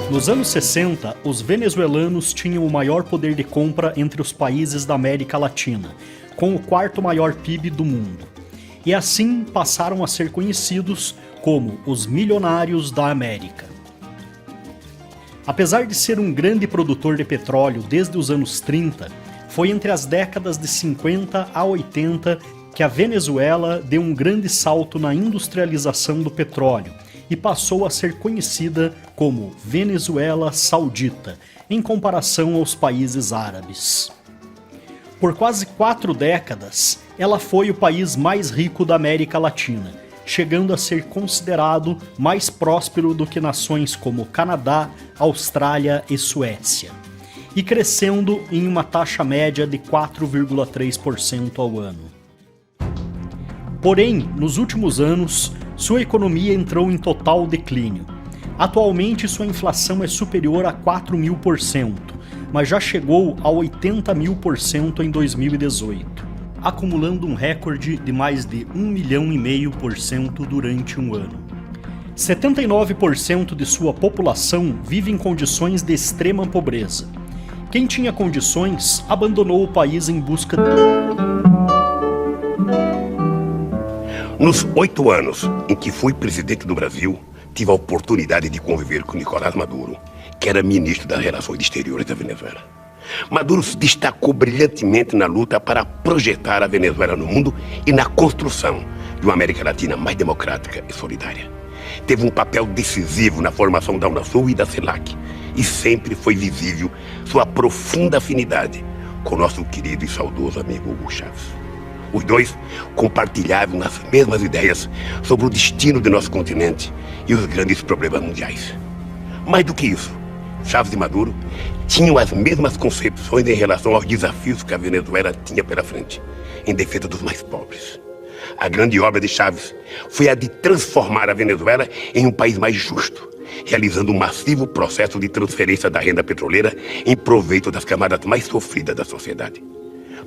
Nos anos 60, os venezuelanos tinham o maior poder de compra entre os países da América Latina, com o quarto maior PIB do mundo. E assim passaram a ser conhecidos como os milionários da América. Apesar de ser um grande produtor de petróleo desde os anos 30, foi entre as décadas de 50 a 80 que a Venezuela deu um grande salto na industrialização do petróleo e passou a ser conhecida como Venezuela Saudita, em comparação aos países árabes. Por quase 4 décadas, ela foi o país mais rico da América Latina, chegando a ser considerado mais próspero do que nações como Canadá, Austrália e Suécia, e crescendo em uma taxa média de 4,3% ao ano. Porém, nos últimos anos, sua economia entrou em total declínio. Atualmente, sua inflação é superior a 4.000%, mas já chegou a 80.000% em 2018, acumulando um recorde de mais de 1,5 milhão durante um ano. 79% de sua população vive em condições de extrema pobreza. Quem tinha condições abandonou o país em busca Nos 8 anos em que fui presidente do Brasil, tive a oportunidade de conviver com Nicolás Maduro, que era ministro das Relações Exteriores da Venezuela. Maduro se destacou brilhantemente na luta para projetar a Venezuela no mundo e na construção de uma América Latina mais democrática e solidária. Teve um papel decisivo na formação da Unasul e da CELAC, e sempre foi visível sua profunda afinidade com nosso querido e saudoso amigo Hugo Chávez. Os dois compartilhavam as mesmas ideias sobre o destino de nosso continente e os grandes problemas mundiais. Mais do que isso, Chávez e Maduro tinham as mesmas concepções em relação aos desafios que a Venezuela tinha pela frente, em defesa dos mais pobres. A grande obra de Chávez foi a de transformar a Venezuela em um país mais justo, realizando um massivo processo de transferência da renda petroleira em proveito das camadas mais sofridas da sociedade.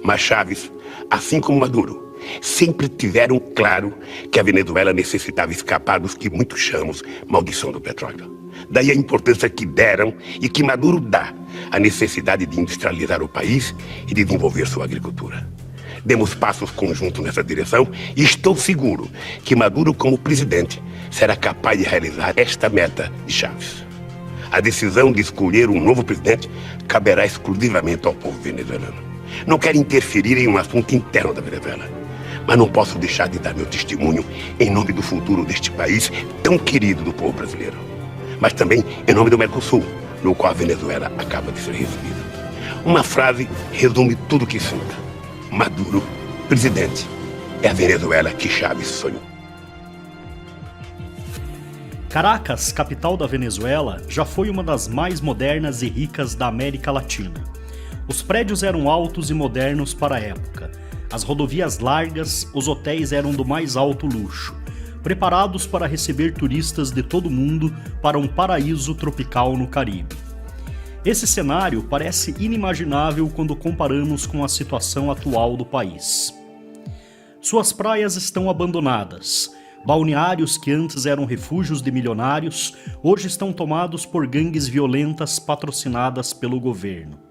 Mas Chávez, assim como Maduro, sempre tiveram claro que a Venezuela necessitava escapar dos que muitos chamamos maldição do petróleo. Daí a importância que deram e que Maduro dá à necessidade de industrializar o país e desenvolver sua agricultura. Demos passos conjuntos nessa direção e estou seguro que Maduro, como presidente, será capaz de realizar esta meta de Chávez. A decisão de escolher um novo presidente caberá exclusivamente ao povo venezuelano. Não quero interferir em um assunto interno da Venezuela, mas não posso deixar de dar meu testemunho em nome do futuro deste país tão querido do povo brasileiro, mas também em nome do Mercosul, no qual a Venezuela acaba de ser recebida. Uma frase resume tudo o que sinto. Maduro, presidente, é a Venezuela que Chávez sonhou. Caracas, capital da Venezuela, já foi uma das mais modernas e ricas da América Latina. Os prédios eram altos e modernos para a época, as rodovias largas, os hotéis eram do mais alto luxo, preparados para receber turistas de todo o mundo para um paraíso tropical no Caribe. Esse cenário parece inimaginável quando comparamos com a situação atual do país. Suas praias estão abandonadas. Balneários que antes eram refúgios de milionários, hoje estão tomados por gangues violentas patrocinadas pelo governo.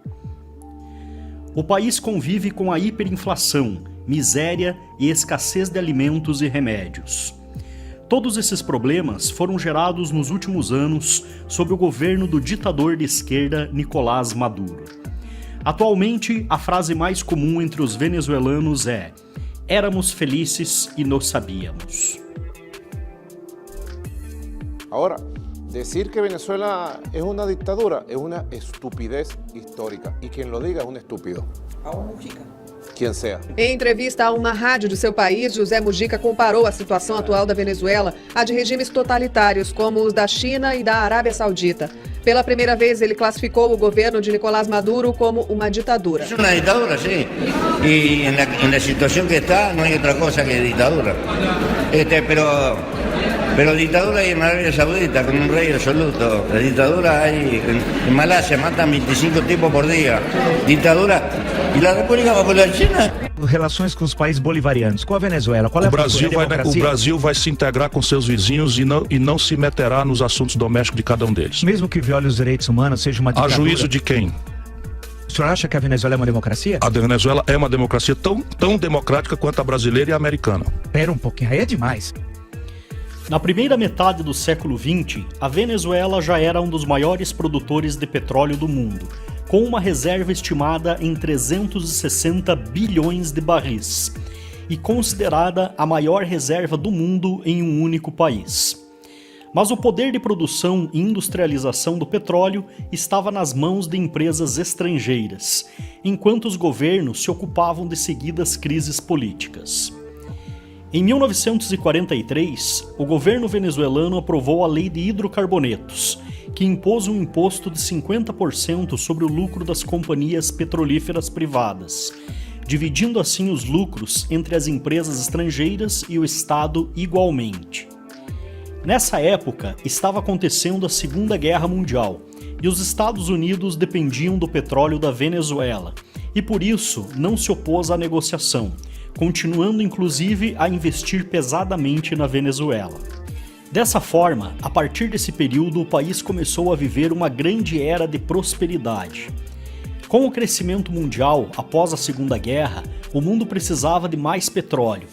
O país convive com a hiperinflação, miséria e escassez de alimentos e remédios. Todos esses problemas foram gerados nos últimos anos sob o governo do ditador de esquerda Nicolás Maduro. Atualmente, a frase mais comum entre os venezuelanos é: éramos felizes e não sabíamos. Ahora, decir que Venezuela es una dictadura es una estupidez histórica y quien lo diga es un estúpido. Quien sea. Em entrevista a uma rádio de seu país, José Mujica comparou a situação atual da Venezuela à de regimes totalitários como os da China e da Arábia Saudita. Pela primeira vez, ele classificou o governo de Nicolás Maduro como uma ditadura. Es una dictadura, sí. Y en la situación que está, no hay otra cosa que dictadura. Pero dictadura hay en Arabia Saudita, con un rey absoluto. La dictadura hay en Malasia, matan 25 tipos por día. Dictadura. ¿Y la República Popular China? relações com os países bolivarianos, com a Venezuela. Qual é a O Brasil vai se integrar com seus vizinhos e não se meterá nos assuntos domésticos de cada um deles. Mesmo que viole os direitos humanos, seja uma ditadura. A juízo de quem? O senhor acha que a Venezuela é uma democracia? A Venezuela é uma democracia tão democrática quanto a brasileira e a americana. Pera um pouquinho, aí é demais. Na primeira metade do século XX, a Venezuela já era um dos maiores produtores de petróleo do mundo, com uma reserva estimada em 360 bilhões de barris, e considerada a maior reserva do mundo em um único país. Mas o poder de produção e industrialização do petróleo estava nas mãos de empresas estrangeiras, enquanto os governos se ocupavam de seguidas crises políticas. Em 1943, o governo venezuelano aprovou a Lei de Hidrocarbonetos, que impôs um imposto de 50% sobre o lucro das companhias petrolíferas privadas, dividindo assim os lucros entre as empresas estrangeiras e o Estado igualmente. Nessa época, estava acontecendo a Segunda Guerra Mundial e os Estados Unidos dependiam do petróleo da Venezuela e por isso não se opôs à negociação, continuando inclusive a investir pesadamente na Venezuela. Dessa forma, a partir desse período, o país começou a viver uma grande era de prosperidade. Com o crescimento mundial após a Segunda Guerra, o mundo precisava de mais petróleo.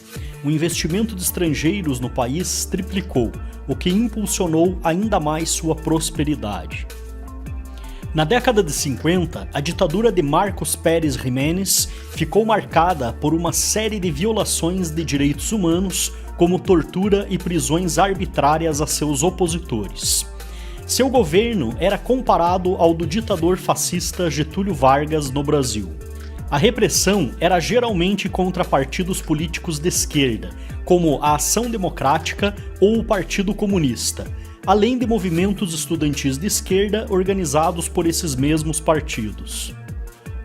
O investimento de estrangeiros no país triplicou, o que impulsionou ainda mais sua prosperidade. Na década de 50, a ditadura de Marcos Pérez Jiménez ficou marcada por uma série de violações de direitos humanos, como tortura e prisões arbitrárias a seus opositores. Seu governo era comparado ao do ditador fascista Getúlio Vargas no Brasil. A repressão era geralmente contra partidos políticos de esquerda, como a Ação Democrática ou o Partido Comunista, além de movimentos estudantis de esquerda organizados por esses mesmos partidos.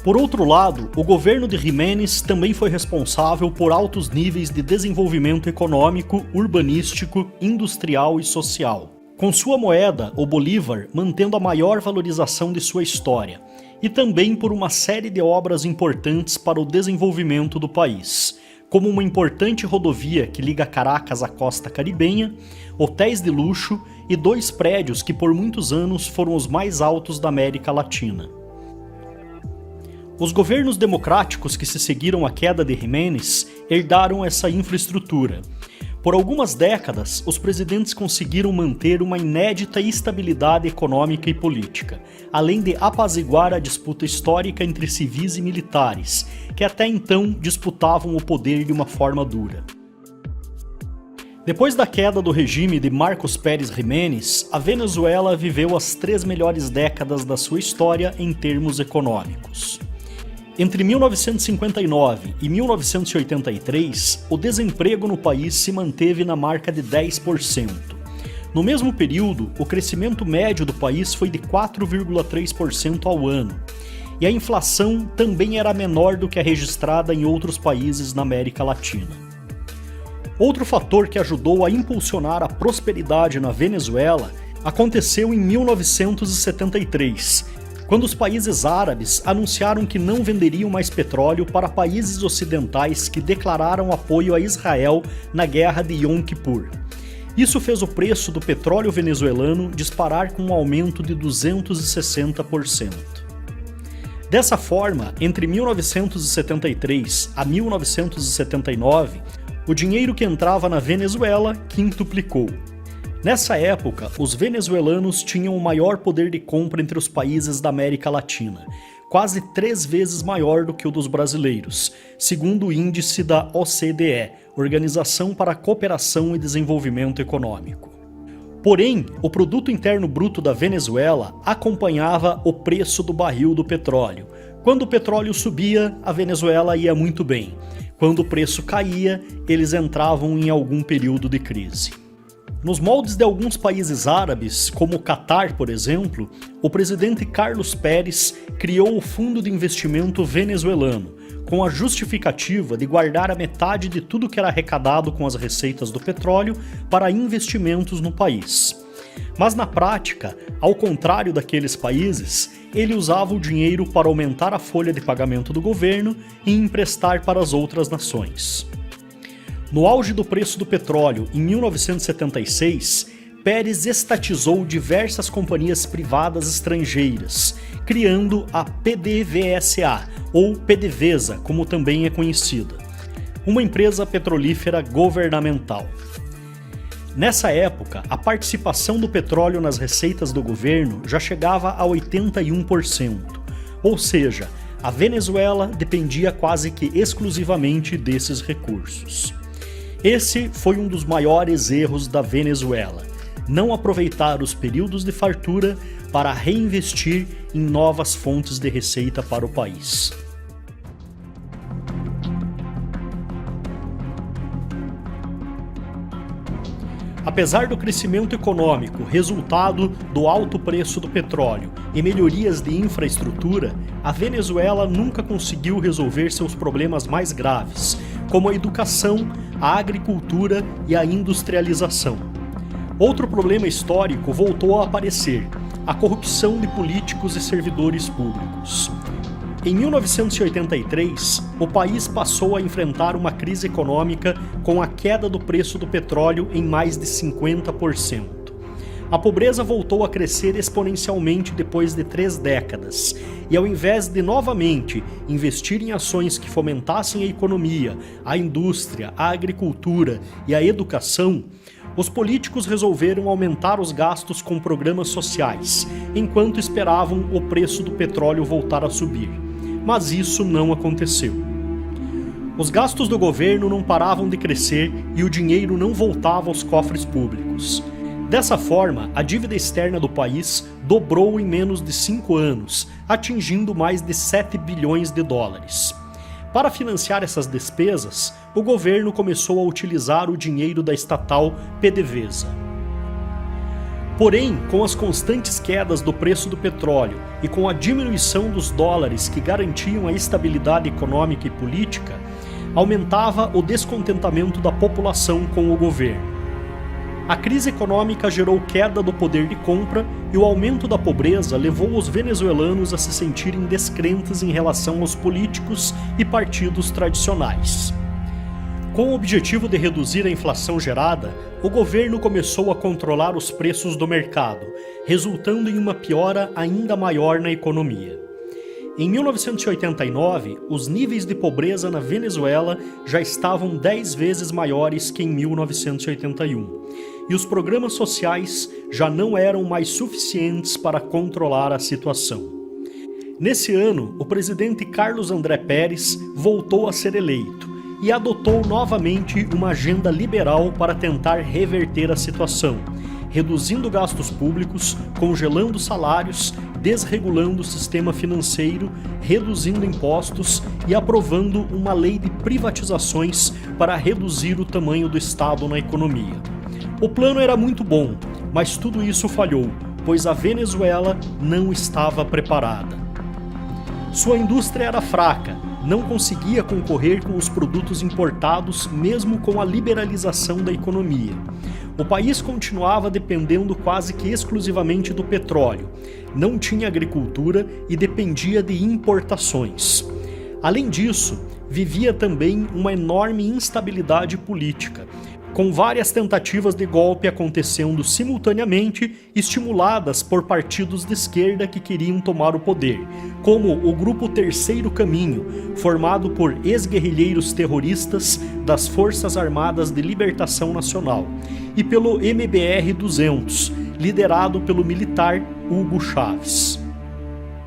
Por outro lado, o governo de Jiménez também foi responsável por altos níveis de desenvolvimento econômico, urbanístico, industrial e social, com sua moeda, o Bolívar, mantendo a maior valorização de sua história, e também por uma série de obras importantes para o desenvolvimento do país, como uma importante rodovia que liga Caracas à costa caribenha, hotéis de luxo e 2 prédios que por muitos anos foram os mais altos da América Latina. Os governos democráticos que se seguiram à queda de Jiménez herdaram essa infraestrutura. Por algumas décadas, os presidentes conseguiram manter uma inédita estabilidade econômica e política, além de apaziguar a disputa histórica entre civis e militares, que até então disputavam o poder de uma forma dura. Depois da queda do regime de Marcos Pérez Jiménez, a Venezuela viveu as 3 melhores décadas da sua história em termos econômicos. Entre 1959 e 1983, o desemprego no país se manteve na marca de 10%. No mesmo período, o crescimento médio do país foi de 4,3% ao ano, e a inflação também era menor do que a registrada em outros países na América Latina. Outro fator que ajudou a impulsionar a prosperidade na Venezuela aconteceu em 1973, quando os países árabes anunciaram que não venderiam mais petróleo para países ocidentais que declararam apoio a Israel na guerra de Yom Kippur. Isso fez o preço do petróleo venezuelano disparar com um aumento de 260%. Dessa forma, entre 1973 a 1979, o dinheiro que entrava na Venezuela quintuplicou. Nessa época, os venezuelanos tinham o maior poder de compra entre os países da América Latina, quase 3 vezes maior do que o dos brasileiros, segundo o índice da OCDE, Organização para a Cooperação e Desenvolvimento Econômico. Porém, o produto interno bruto da Venezuela acompanhava o preço do barril do petróleo. Quando o petróleo subia, a Venezuela ia muito bem. Quando o preço caía, eles entravam em algum período de crise. Nos moldes de alguns países árabes, como o Catar, por exemplo, o presidente Carlos Pérez criou o Fundo de Investimento Venezuelano, com a justificativa de guardar a metade de tudo que era arrecadado com as receitas do petróleo para investimentos no país. Mas na prática, ao contrário daqueles países, ele usava o dinheiro para aumentar a folha de pagamento do governo e emprestar para as outras nações. No auge do preço do petróleo, em 1976, Pérez estatizou diversas companhias privadas estrangeiras, criando a PDVSA, ou PDVSA, como também é conhecida, uma empresa petrolífera governamental. Nessa época, a participação do petróleo nas receitas do governo já chegava a 81%, ou seja, a Venezuela dependia quase que exclusivamente desses recursos. Esse foi um dos maiores erros da Venezuela, não aproveitar os períodos de fartura para reinvestir em novas fontes de receita para o país. Apesar do crescimento econômico resultado do alto preço do petróleo e melhorias de infraestrutura, a Venezuela nunca conseguiu resolver seus problemas mais graves, como a educação, a agricultura e a industrialização. Outro problema histórico voltou a aparecer: a corrupção de políticos e servidores públicos. Em 1983, o país passou a enfrentar uma crise econômica com a queda do preço do petróleo em mais de 50%. A pobreza voltou a crescer exponencialmente depois de 3 décadas, e ao invés de novamente investir em ações que fomentassem a economia, a indústria, a agricultura e a educação, os políticos resolveram aumentar os gastos com programas sociais, enquanto esperavam o preço do petróleo voltar a subir. Mas isso não aconteceu. Os gastos do governo não paravam de crescer e o dinheiro não voltava aos cofres públicos. Dessa forma, a dívida externa do país dobrou em menos de 5 anos, atingindo mais de 7 bilhões de dólares. Para financiar essas despesas, o governo começou a utilizar o dinheiro da estatal PDVSA. Porém, com as constantes quedas do preço do petróleo e com a diminuição dos dólares que garantiam a estabilidade econômica e política, aumentava o descontentamento da população com o governo. A crise econômica gerou queda do poder de compra e o aumento da pobreza levou os venezuelanos a se sentirem descrentes em relação aos políticos e partidos tradicionais. Com o objetivo de reduzir a inflação gerada, o governo começou a controlar os preços do mercado, resultando em uma piora ainda maior na economia. Em 1989, os níveis de pobreza na Venezuela já estavam 10 vezes maiores que em 1981, e os programas sociais já não eram mais suficientes para controlar a situação. Nesse ano, o presidente Carlos André Pérez voltou a ser eleito e adotou novamente uma agenda liberal para tentar reverter a situação, reduzindo gastos públicos, congelando salários, desregulando o sistema financeiro, reduzindo impostos e aprovando uma lei de privatizações para reduzir o tamanho do Estado na economia. O plano era muito bom, mas tudo isso falhou, pois a Venezuela não estava preparada. Sua indústria era fraca, não conseguia concorrer com os produtos importados mesmo com a liberalização da economia. O país continuava dependendo quase que exclusivamente do petróleo, não tinha agricultura e dependia de importações. Além disso, vivia também uma enorme instabilidade política, com várias tentativas de golpe acontecendo simultaneamente, estimuladas por partidos de esquerda que queriam tomar o poder, como o Grupo Terceiro Caminho, formado por ex-guerrilheiros terroristas das Forças Armadas de Libertação Nacional, e pelo MBR-200, liderado pelo militar Hugo Chávez.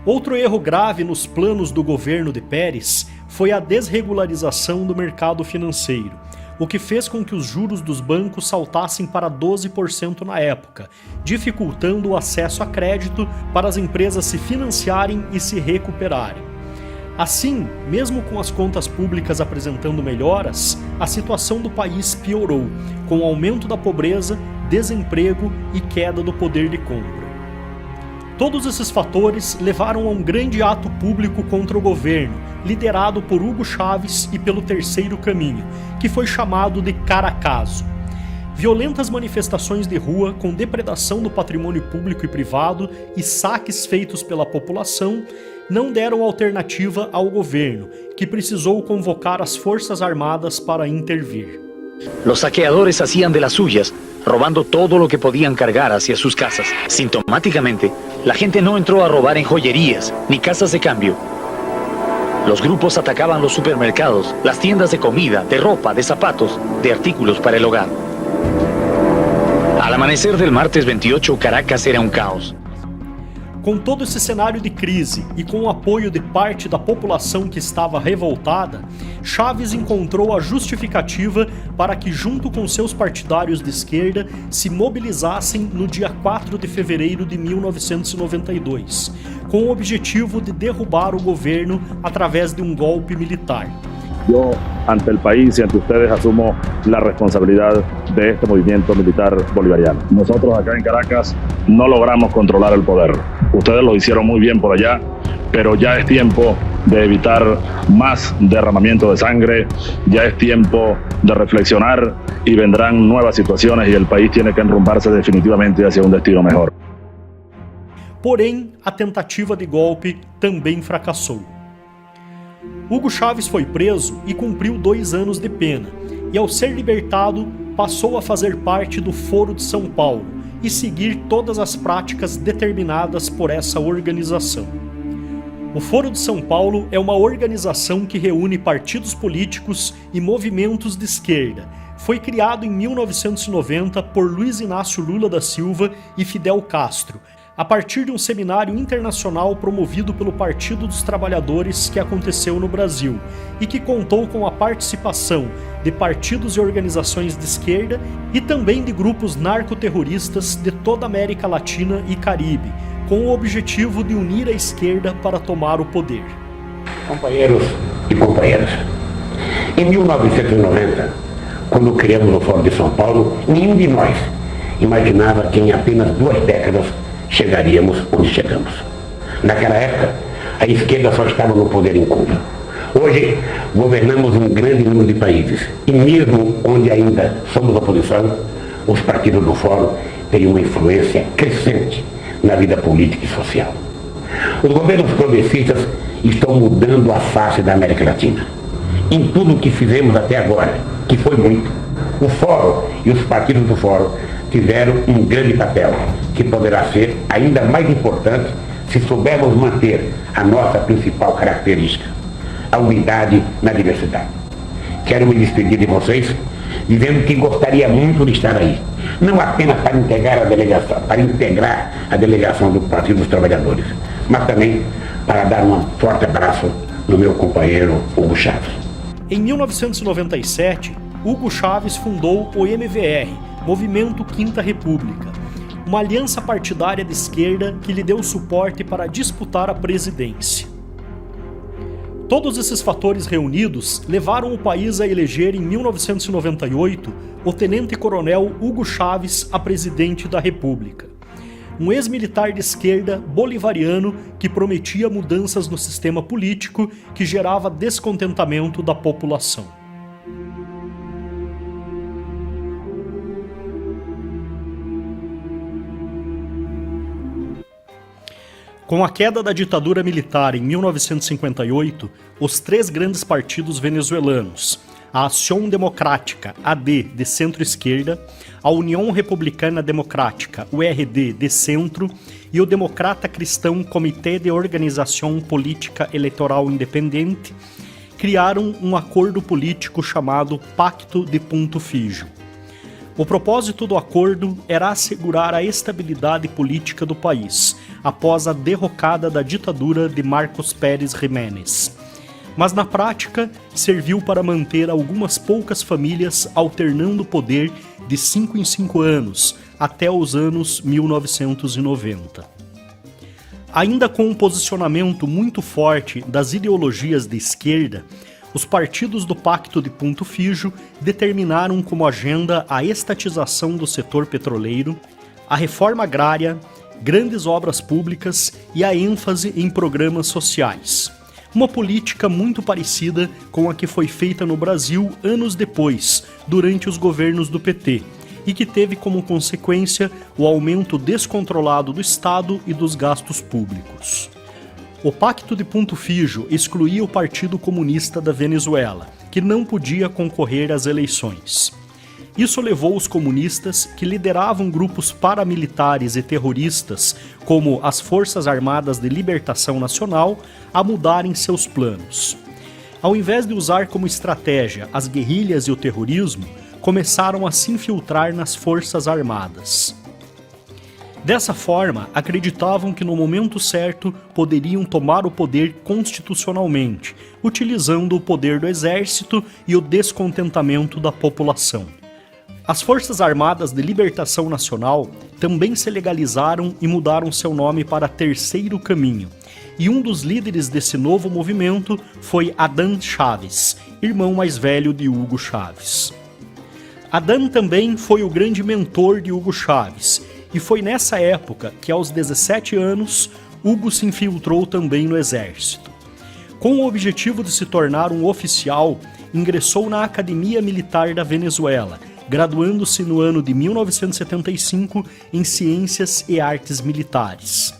Outro erro grave nos planos do governo de Pérez foi a desregularização do mercado financeiro, o que fez com que os juros dos bancos saltassem para 12% na época, dificultando o acesso a crédito para as empresas se financiarem e se recuperarem. Assim, mesmo com as contas públicas apresentando melhoras, a situação do país piorou, com o aumento da pobreza, desemprego e queda do poder de compra. Todos esses fatores levaram a um grande ato público contra o governo, liderado por Hugo Chávez e pelo Terceiro Caminho, que foi chamado de Caracazo. Violentas manifestações de rua com depredação do patrimônio público e privado e saques feitos pela população não deram alternativa ao governo, que precisou convocar as Forças Armadas para intervir. Los saqueadores hacían de las suyas, robando todo lo que podían cargar hacia sus casas. Sintomáticamente, la gente no entró a robar en joyerías ni casas de cambio. Los grupos atacaban los supermercados, las tiendas de comida, de ropa, de zapatos, de artículos para el hogar. Al amanecer del martes 28, Caracas era un caos. Com todo esse cenário de crise e com o apoio de parte da população que estava revoltada, Chávez encontrou a justificativa para que, junto com seus partidários de esquerda, se mobilizassem no dia 4 de fevereiro de 1992, com o objetivo de derrubar o governo através de um golpe militar. Yo, ante el país y ante ustedes, asumo la responsabilidad de este movimiento militar bolivariano. Nosotros acá en Caracas no logramos controlar el poder. Ustedes lo hicieron muy bien por allá, pero ya es tiempo de evitar más derramamiento de sangre, ya es tiempo de reflexionar y vendrán nuevas situaciones y el país tiene que enrumbarse definitivamente hacia un destino mejor. Porém, a tentativa de golpe também fracassou. Hugo Chávez foi preso e cumpriu 2 anos de pena, e ao ser libertado, passou a fazer parte do Foro de São Paulo e seguir todas as práticas determinadas por essa organização. O Foro de São Paulo é uma organização que reúne partidos políticos e movimentos de esquerda. Foi criado em 1990 por Luiz Inácio Lula da Silva e Fidel Castro, a partir de um seminário internacional promovido pelo Partido dos Trabalhadores que aconteceu no Brasil e que contou com a participação de partidos e organizações de esquerda e também de grupos narcoterroristas de toda a América Latina e Caribe, com o objetivo de unir a esquerda para tomar o poder. Companheiros e companheiras, em 1990, quando criamos o Fórum de São Paulo, nenhum de nós imaginava que em apenas 2 décadas chegaríamos onde chegamos. Naquela época, a esquerda só estava no poder em Cuba. Hoje, governamos um grande número de países. E mesmo onde ainda somos oposição, os partidos do Fórum têm uma influência crescente na vida política e social. Os governos progressistas estão mudando a face da América Latina. Em tudo o que fizemos até agora, que foi muito, o Fórum e os partidos do Fórum tiveram um grande papel, que poderá ser ainda mais importante se soubermos manter a nossa principal característica, a unidade na diversidade. Quero me despedir de vocês, dizendo que gostaria muito de estar aí, não apenas para integrar a delegação do Partido dos Trabalhadores, mas também para dar um forte abraço no meu companheiro Hugo Chávez. Em 1997, Hugo Chávez fundou o MVR, Movimento Quinta República, uma aliança partidária de esquerda que lhe deu suporte para disputar a presidência. Todos esses fatores reunidos levaram o país a eleger em 1998 o tenente-coronel Hugo Chávez a presidente da República. Um ex-militar de esquerda bolivariano que prometia mudanças no sistema político que gerava descontentamento da população. Com a queda da ditadura militar em 1958, os 3 grandes partidos venezuelanos, a Ação Democrática, AD, de centro-esquerda, a União Republicana Democrática, URD, de centro, e o Democrata Cristão Comitê de Organização Política Eleitoral Independente, criaram um acordo político chamado Pacto de Punto Fijo. O propósito do acordo era assegurar a estabilidade política do país, após a derrocada da ditadura de Marcos Pérez Jiménez. Mas na prática, serviu para manter algumas poucas famílias alternando o poder de 5 em 5 anos, até os anos 1990. Ainda com um posicionamento muito forte das ideologias de esquerda, os partidos do Pacto de Punto Fijo determinaram como agenda a estatização do setor petroleiro, a reforma agrária, grandes obras públicas e a ênfase em programas sociais. Uma política muito parecida com a que foi feita no Brasil anos depois, durante os governos do PT, e que teve como consequência o aumento descontrolado do Estado e dos gastos públicos. O Pacto de Punto Fijo excluía o Partido Comunista da Venezuela, que não podia concorrer às eleições. Isso levou os comunistas, que lideravam grupos paramilitares e terroristas, como as Forças Armadas de Libertação Nacional, a mudarem seus planos. Ao invés de usar como estratégia as guerrilhas e o terrorismo, começaram a se infiltrar nas Forças Armadas. Dessa forma, acreditavam que no momento certo poderiam tomar o poder constitucionalmente, utilizando o poder do exército e o descontentamento da população. As Forças Armadas de Libertação Nacional também se legalizaram e mudaram seu nome para Terceiro Caminho, e um dos líderes desse novo movimento foi Adán Chávez, irmão mais velho de Hugo Chávez. Adán também foi o grande mentor de Hugo Chávez, e foi nessa época que, aos 17 anos, Hugo se infiltrou também no exército. Com o objetivo de se tornar um oficial, ingressou na Academia Militar da Venezuela, graduando-se no ano de 1975 em Ciências e Artes Militares.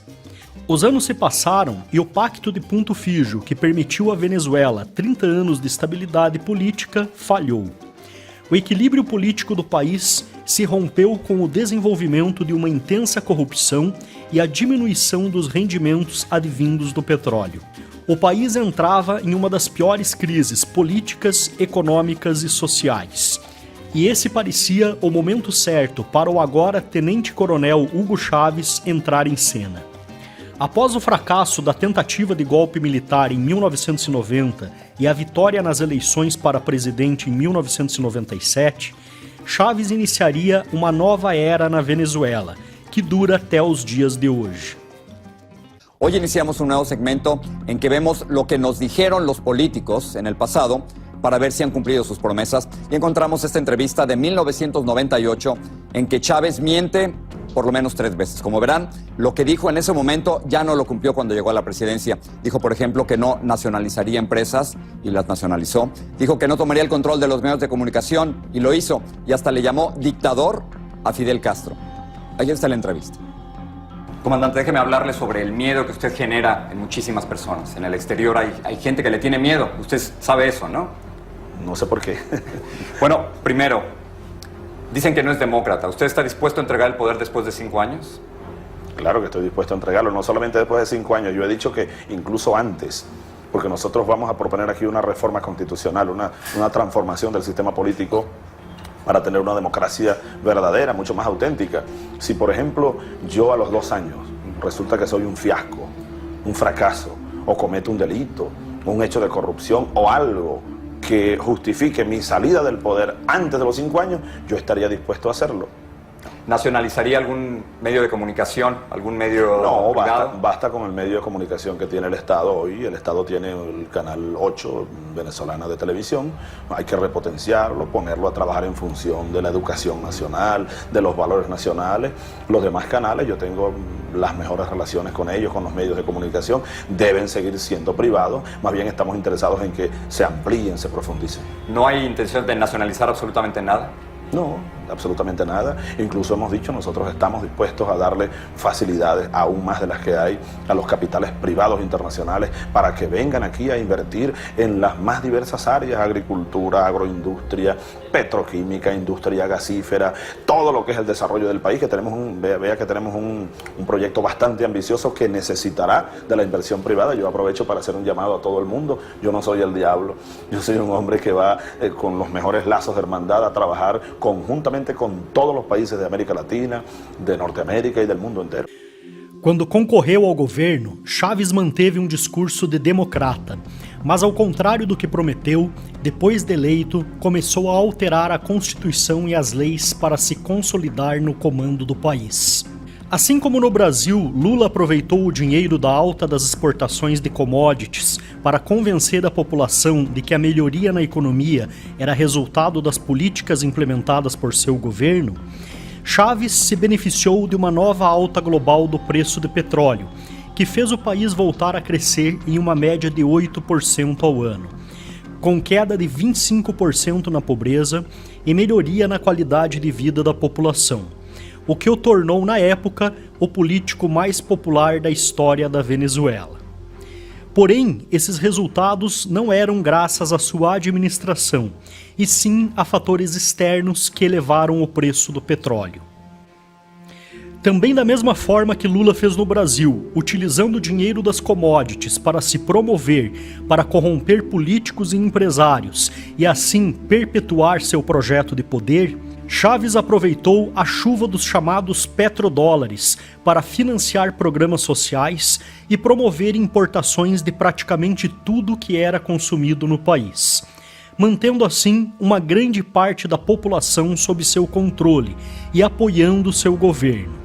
Os anos se passaram e o Pacto de Punto Fijo, que permitiu à Venezuela 30 anos de estabilidade política, falhou. O equilíbrio político do país se rompeu com o desenvolvimento de uma intensa corrupção e a diminuição dos rendimentos advindos do petróleo. O país entrava em uma das piores crises políticas, econômicas e sociais. E esse parecia o momento certo para o agora tenente-coronel Hugo Chávez entrar em cena. Após o fracasso da tentativa de golpe militar em 1990 e a vitória nas eleições para presidente em 1997, Chávez iniciaria uma nova era na Venezuela, que dura até os dias de hoje. Hoy iniciamos un nuevo segmento en que vemos lo que nos dijeron los políticos en el pasado para ver si han cumplido sus promesas, y encontramos esta entrevista de 1998 en que Chávez miente por lo menos 3 veces. Como verán, lo que dijo en ese momento ya no lo cumplió cuando llegó a la presidencia. Dijo, por ejemplo, que no nacionalizaría empresas y las nacionalizó. Dijo que no tomaría el control de los medios de comunicación y lo hizo. Y hasta le llamó dictador a Fidel Castro. Ahí está la entrevista. Comandante, déjeme hablarle sobre el miedo que usted genera en muchísimas personas. En el exterior hay gente que le tiene miedo. Usted sabe eso, ¿no? No sé por qué. Bueno, primero, dicen que no es demócrata. ¿Usted está dispuesto a entregar el poder después de 5 años? Claro que estoy dispuesto a entregarlo, no solamente después de 5 años, yo he dicho que incluso antes, porque nosotros vamos a proponer aquí una reforma constitucional, una transformación del sistema político para tener una democracia verdadera, mucho más auténtica. Si, por ejemplo, yo a los 2 años resulta que soy un fiasco, un fracaso, o cometo un delito, un hecho de corrupción o algo que justifique mi salida del poder antes de los 5 años, yo estaría dispuesto a hacerlo. ¿Nacionalizaría algún medio de comunicación, algún medio privado? No, basta con el medio de comunicación que tiene el Estado hoy. El Estado tiene el Canal 8 venezolana de televisión. Hay que repotenciarlo, ponerlo a trabajar en función de la educación nacional, de los valores nacionales. Los demás canales, yo tengo las mejores relaciones con ellos, con los medios de comunicación. Deben seguir siendo privados. Más bien estamos interesados en que se amplíen, se profundicen. ¿No hay intención de nacionalizar absolutamente nada? No, absolutamente nada. Incluso hemos dicho, nosotros estamos dispuestos a darle facilidades aún más de las que hay a los capitales privados internacionales para que vengan aquí a invertir en las más diversas áreas: agricultura, agroindustria, petroquímica, industria gasífera, todo lo que es el desarrollo del país, que tenemos vea que tenemos un proyecto bastante ambicioso que necesitará de la inversión privada. Yo aprovecho para hacer un llamado a todo el mundo. Yo no soy el diablo, yo soy un hombre que va con los mejores lazos de hermandad a trabajar conjuntamente con todos los países de América Latina, de Norteamérica e do mundo inteiro. Quando concorreu ao governo, Chávez manteve um discurso de democrata, mas ao contrário do que prometeu, depois de eleito, começou a alterar a Constituição e as leis para se consolidar no comando do país. Assim como no Brasil, Lula aproveitou o dinheiro da alta das exportações de commodities para convencer a população de que a melhoria na economia era resultado das políticas implementadas por seu governo, Chávez se beneficiou de uma nova alta global do preço do petróleo, que fez o país voltar a crescer em uma média de 8% ao ano. com queda de 25% na pobreza e melhoria na qualidade de vida da população, o que o tornou, na época, o político mais popular da história da Venezuela. Porém, esses resultados não eram graças à sua administração, e sim a fatores externos que elevaram o preço do petróleo. Também da mesma forma que Lula fez no Brasil, utilizando o dinheiro das commodities para se promover, para corromper políticos e empresários e assim perpetuar seu projeto de poder, Chávez aproveitou a chuva dos chamados petrodólares para financiar programas sociais e promover importações de praticamente tudo que era consumido no país, mantendo assim uma grande parte da população sob seu controle e apoiando seu governo.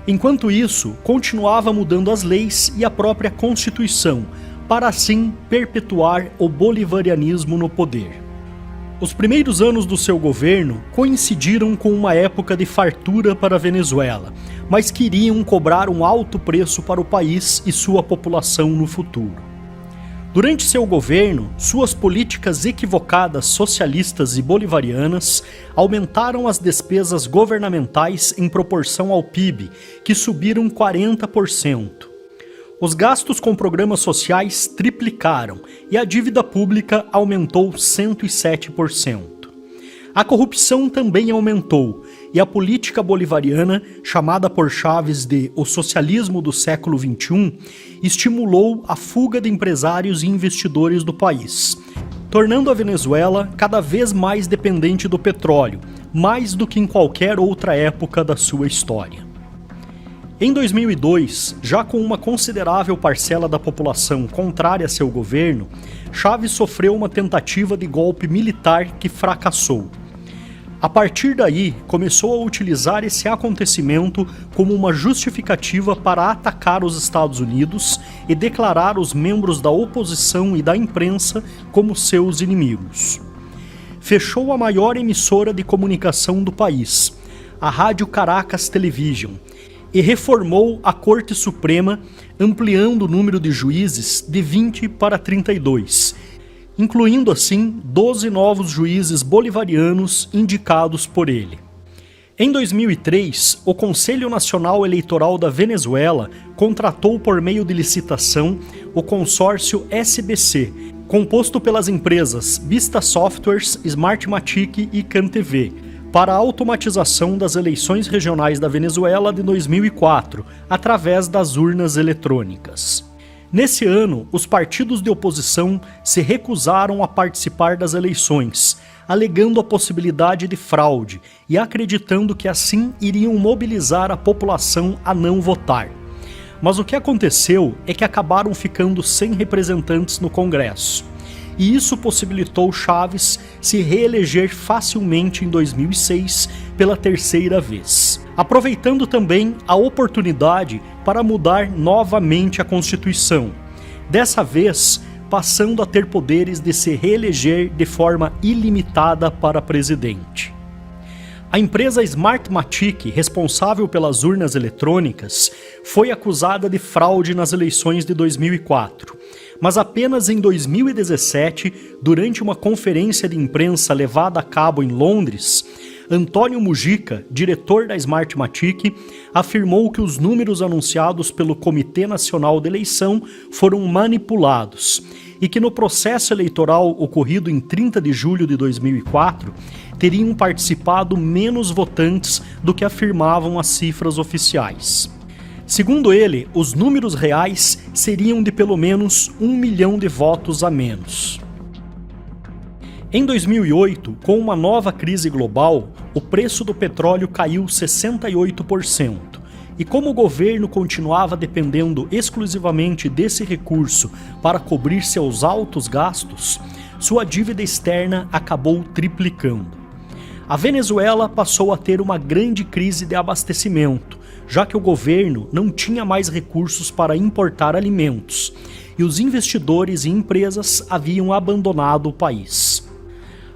Enquanto isso, continuava mudando as leis e a própria Constituição, para assim perpetuar o bolivarianismo no poder. Os primeiros anos do seu governo coincidiram com uma época de fartura para a Venezuela, mas queriam cobrar um alto preço para o país e sua população no futuro. Durante seu governo, suas políticas equivocadas socialistas e bolivarianas aumentaram as despesas governamentais em proporção ao PIB, que subiram 40%. Os gastos com programas sociais triplicaram e a dívida pública aumentou 107%. A corrupção também aumentou e a política bolivariana, chamada por Chávez de o socialismo do século XXI, estimulou a fuga de empresários e investidores do país, tornando a Venezuela cada vez mais dependente do petróleo, mais do que em qualquer outra época da sua história. Em 2002, já com uma considerável parcela da população contrária a seu governo, Chávez sofreu uma tentativa de golpe militar que fracassou. A partir daí, começou a utilizar esse acontecimento como uma justificativa para atacar os Estados Unidos e declarar os membros da oposição e da imprensa como seus inimigos. Fechou a maior emissora de comunicação do país, a Rádio Caracas Television, e reformou a Corte Suprema, ampliando o número de juízes de 20 para 32, incluindo assim 12 novos juízes bolivarianos indicados por ele. Em 2003, o Conselho Nacional Eleitoral da Venezuela contratou por meio de licitação o consórcio SBC, composto pelas empresas Vista Softwares, Smartmatic e CanTV, para a automatização das eleições regionais da Venezuela de 2004, através das urnas eletrônicas. Nesse ano, os partidos de oposição se recusaram a participar das eleições, alegando a possibilidade de fraude e acreditando que assim iriam mobilizar a população a não votar. Mas o que aconteceu é que acabaram ficando sem representantes no Congresso. E isso possibilitou Chávez se reeleger facilmente em 2006 pela terceira vez, aproveitando também a oportunidade para mudar novamente a Constituição, dessa vez passando a ter poderes de se reeleger de forma ilimitada para presidente. A empresa Smartmatic, responsável pelas urnas eletrônicas, foi acusada de fraude nas eleições de 2004, mas apenas em 2017, durante uma conferência de imprensa levada a cabo em Londres, Antônio Mujica, diretor da Smartmatic, afirmou que os números anunciados pelo Comitê Nacional de Eleição foram manipulados e que no processo eleitoral ocorrido em 30 de julho de 2004, teriam participado menos votantes do que afirmavam as cifras oficiais. Segundo ele, os números reais seriam de pelo menos 1 milhão de votos a menos. Em 2008, com uma nova crise global, o preço do petróleo caiu 68%, e como o governo continuava dependendo exclusivamente desse recurso para cobrir seus altos gastos, sua dívida externa acabou triplicando. A Venezuela passou a ter uma grande crise de abastecimento, já que o governo não tinha mais recursos para importar alimentos, e os investidores e empresas haviam abandonado o país.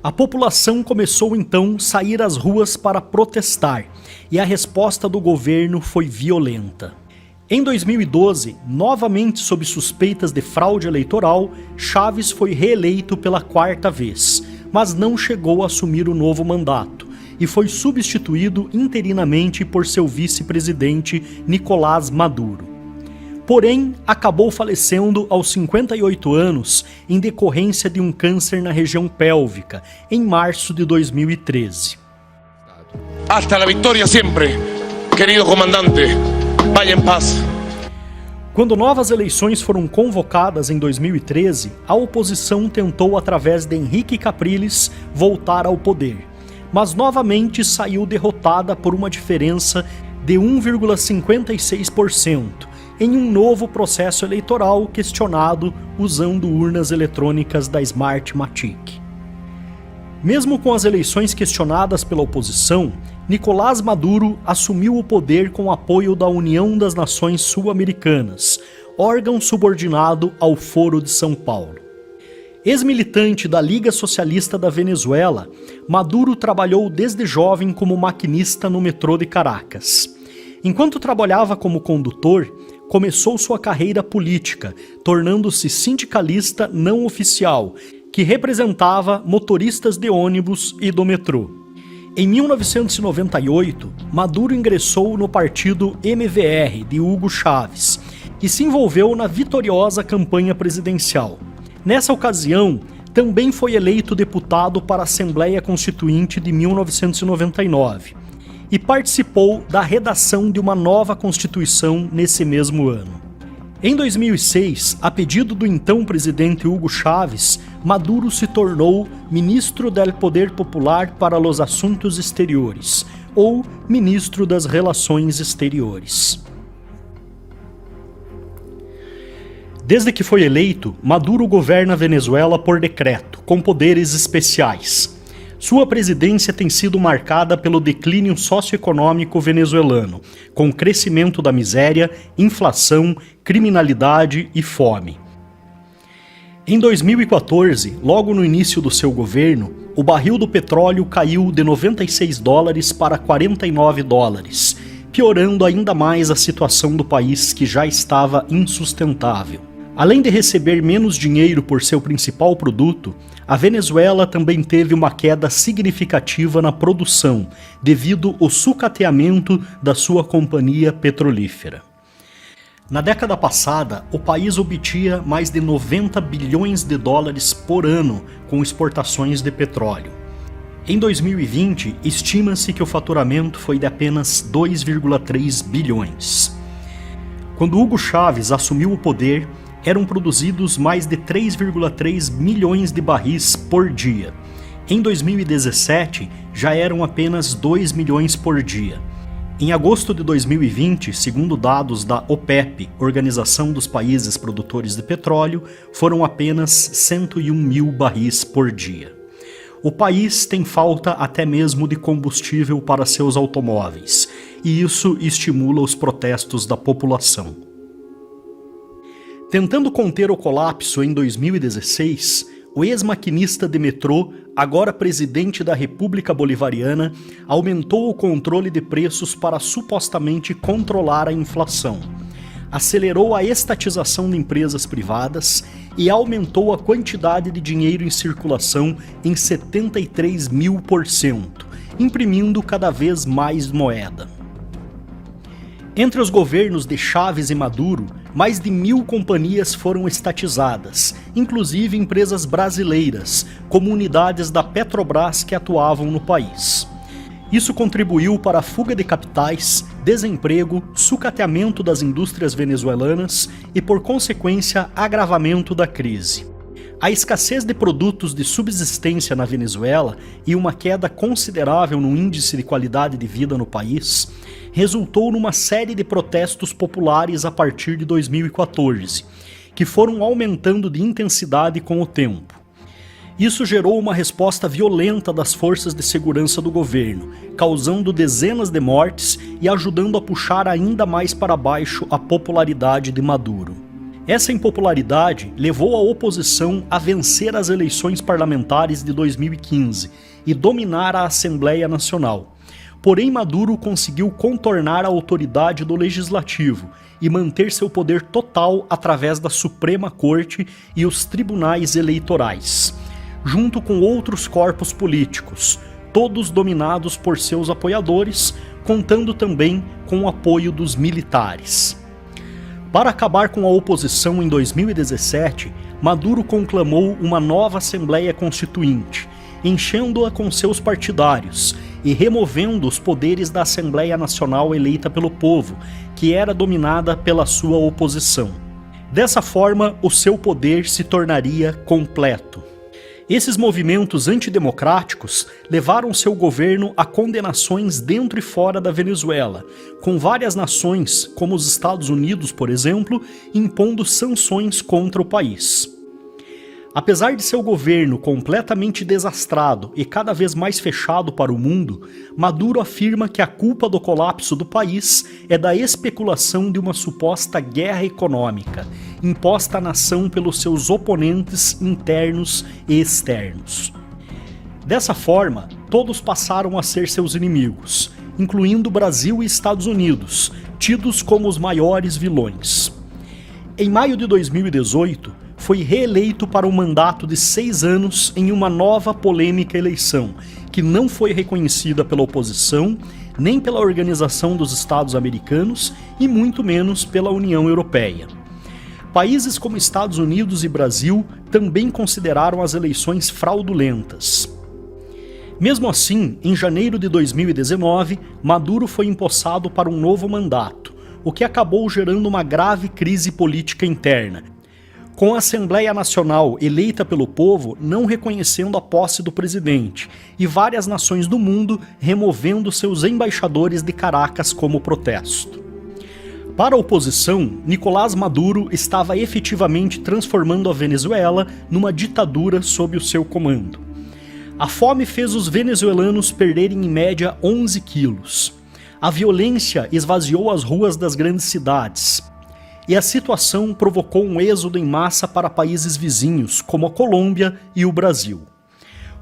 A população começou então a sair às ruas para protestar, e a resposta do governo foi violenta. Em 2012, novamente sob suspeitas de fraude eleitoral, Chávez foi reeleito pela 4ª vez, mas não chegou a assumir o novo mandato e foi substituído interinamente por seu vice-presidente Nicolás Maduro. Porém, acabou falecendo aos 58 anos em decorrência de um câncer na região pélvica, em março de 2013. Hasta la victoria siempre, querido comandante. Vaya em paz. Quando novas eleições foram convocadas em 2013, a oposição tentou, através de Henrique Capriles, voltar ao poder, mas novamente saiu derrotada por uma diferença de 1,56%, em um novo processo eleitoral questionado usando urnas eletrônicas da Smartmatic. Mesmo com as eleições questionadas pela oposição, Nicolás Maduro assumiu o poder com apoio da União das Nações Sul-Americanas, órgão subordinado ao Foro de São Paulo. Ex-militante da Liga Socialista da Venezuela, Maduro trabalhou desde jovem como maquinista no metrô de Caracas. Enquanto trabalhava como condutor, começou sua carreira política, tornando-se sindicalista não oficial, que representava motoristas de ônibus e do metrô. Em 1998, Maduro ingressou no partido MVR de Hugo Chávez e se envolveu na vitoriosa campanha presidencial. Nessa ocasião, também foi eleito deputado para a Assembleia Constituinte de 1999 e participou da redação de uma nova Constituição nesse mesmo ano. Em 2006, a pedido do então presidente Hugo Chávez, Maduro se tornou Ministro del Poder Popular para los Assuntos Exteriores, ou Ministro das Relações Exteriores. Desde que foi eleito, Maduro governa a Venezuela por decreto, com poderes especiais. Sua presidência tem sido marcada pelo declínio socioeconômico venezuelano, com crescimento da miséria, inflação, criminalidade e fome. Em 2014, logo no início do seu governo, o barril do petróleo caiu de $96 para $49, piorando ainda mais a situação do país, que já estava insustentável. Além de receber menos dinheiro por seu principal produto, a Venezuela também teve uma queda significativa na produção, devido ao sucateamento da sua companhia petrolífera. Na década passada, o país obtinha mais de $90 bilhões por ano com exportações de petróleo. Em 2020, estima-se que o faturamento foi de apenas 2,3 bilhões. Quando Hugo Chávez assumiu o poder, eram produzidos mais de 3,3 milhões de barris por dia. Em 2017, já eram apenas 2 milhões por dia. Em agosto de 2020, segundo dados da OPEP, Organização dos Países Produtores de Petróleo, foram apenas 101 mil barris por dia. O país tem falta até mesmo de combustível para seus automóveis, e isso estimula os protestos da população. Tentando conter o colapso em 2016, o ex-maquinista de metrô, agora presidente da República Bolivariana, aumentou o controle de preços para supostamente controlar a inflação, acelerou a estatização de empresas privadas e aumentou a quantidade de dinheiro em circulação em 73.000%, imprimindo cada vez mais moeda. Entre os governos de Chávez e Maduro, mais de 1.000 companhias foram estatizadas, inclusive empresas brasileiras, como unidades da Petrobras que atuavam no país. Isso contribuiu para a fuga de capitais, desemprego, sucateamento das indústrias venezuelanas e, por consequência, agravamento da crise. A escassez de produtos de subsistência na Venezuela e uma queda considerável no índice de qualidade de vida no país resultou numa série de protestos populares a partir de 2014, que foram aumentando de intensidade com o tempo. Isso gerou uma resposta violenta das forças de segurança do governo, causando dezenas de mortes e ajudando a puxar ainda mais para baixo a popularidade de Maduro. Essa impopularidade levou a oposição a vencer as eleições parlamentares de 2015 e dominar a Assembleia Nacional. Porém, Maduro conseguiu contornar a autoridade do Legislativo e manter seu poder total através da Suprema Corte e os tribunais eleitorais, junto com outros corpos políticos, todos dominados por seus apoiadores, contando também com o apoio dos militares. Para acabar com a oposição em 2017, Maduro conclamou uma nova Assembleia Constituinte, enchendo-a com seus partidários e removendo os poderes da Assembleia Nacional eleita pelo povo, que era dominada pela sua oposição. Dessa forma, o seu poder se tornaria completo. Esses movimentos antidemocráticos levaram seu governo a condenações dentro e fora da Venezuela, com várias nações, como os Estados Unidos, por exemplo, impondo sanções contra o país. Apesar de seu governo completamente desastrado e cada vez mais fechado para o mundo, Maduro afirma que a culpa do colapso do país é da especulação de uma suposta guerra econômica, imposta à nação pelos seus oponentes internos e externos. Dessa forma, todos passaram a ser seus inimigos, incluindo Brasil e Estados Unidos, tidos como os maiores vilões. Em maio de 2018, foi reeleito para um mandato de 6 anos em uma nova polêmica eleição, que não foi reconhecida pela oposição, nem pela Organização dos Estados Americanos e muito menos pela União Europeia. Países como Estados Unidos e Brasil também consideraram as eleições fraudulentas. Mesmo assim, em janeiro de 2019, Maduro foi empossado para um novo mandato, o que acabou gerando uma grave crise política interna, com a Assembleia Nacional eleita pelo povo não reconhecendo a posse do presidente e várias nações do mundo removendo seus embaixadores de Caracas como protesto. Para a oposição, Nicolás Maduro estava efetivamente transformando a Venezuela numa ditadura sob o seu comando. A fome fez os venezuelanos perderem em média 11 quilos. A violência esvaziou as ruas das grandes cidades. E a situação provocou um êxodo em massa para países vizinhos, como a Colômbia e o Brasil.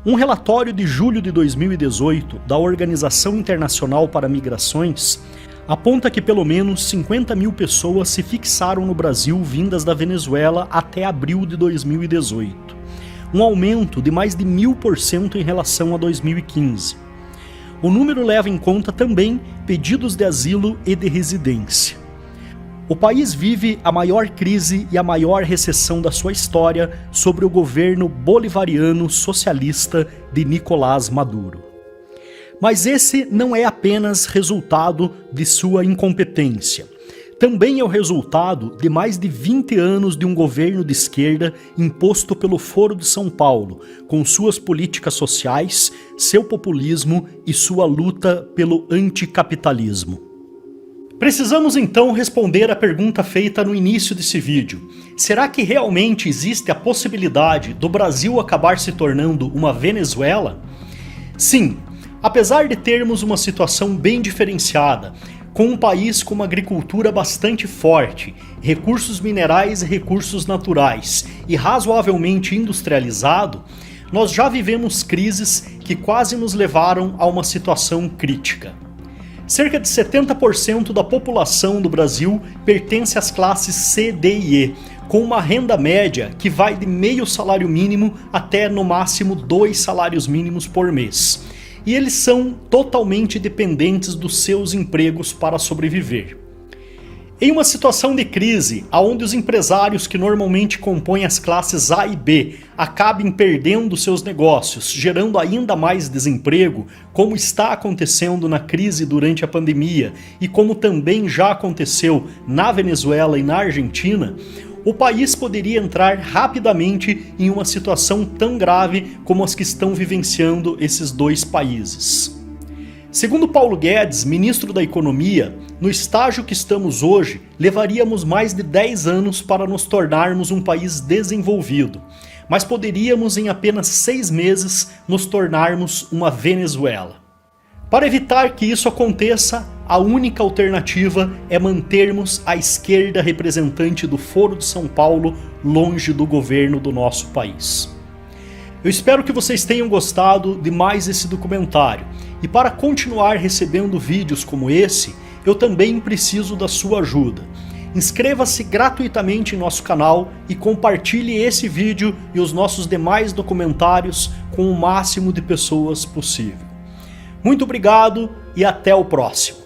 Um relatório de julho de 2018 da Organização Internacional para Migrações aponta que pelo menos 50 mil pessoas se fixaram no Brasil vindas da Venezuela até abril de 2018, um aumento de mais de 1000% em relação a 2015. O número leva em conta também pedidos de asilo e de residência. O país vive a maior crise e a maior recessão da sua história sob o governo bolivariano socialista de Nicolás Maduro. Mas esse não é apenas resultado de sua incompetência. Também é o resultado de mais de 20 anos de um governo de esquerda imposto pelo Foro de São Paulo, com suas políticas sociais, seu populismo e sua luta pelo anticapitalismo. Precisamos então responder à pergunta feita no início desse vídeo. Será que realmente existe a possibilidade do Brasil acabar se tornando uma Venezuela? Sim, apesar de termos uma situação bem diferenciada, com um país com uma agricultura bastante forte, recursos minerais e recursos naturais e razoavelmente industrializado, nós já vivemos crises que quase nos levaram a uma situação crítica. Cerca de 70% da população do Brasil pertence às classes C, D e E, com uma renda média que vai de meio salário mínimo até no máximo 2 salários mínimos por mês. E eles são totalmente dependentes dos seus empregos para sobreviver. Em uma situação de crise, onde os empresários que normalmente compõem as classes A e B acabem perdendo seus negócios, gerando ainda mais desemprego, como está acontecendo na crise durante a pandemia e como também já aconteceu na Venezuela e na Argentina, o país poderia entrar rapidamente em uma situação tão grave como as que estão vivenciando esses dois países. Segundo Paulo Guedes, ministro da Economia, no estágio que estamos hoje, levaríamos mais de 10 anos para nos tornarmos um país desenvolvido, mas poderíamos em apenas 6 meses nos tornarmos uma Venezuela. Para evitar que isso aconteça, a única alternativa é mantermos a esquerda representante do Foro de São Paulo longe do governo do nosso país. Eu espero que vocês tenham gostado de mais esse documentário, e para continuar recebendo vídeos como esse, eu também preciso da sua ajuda. Inscreva-se gratuitamente em nosso canal e compartilhe esse vídeo e os nossos demais documentários com o máximo de pessoas possível. Muito obrigado e até o próximo.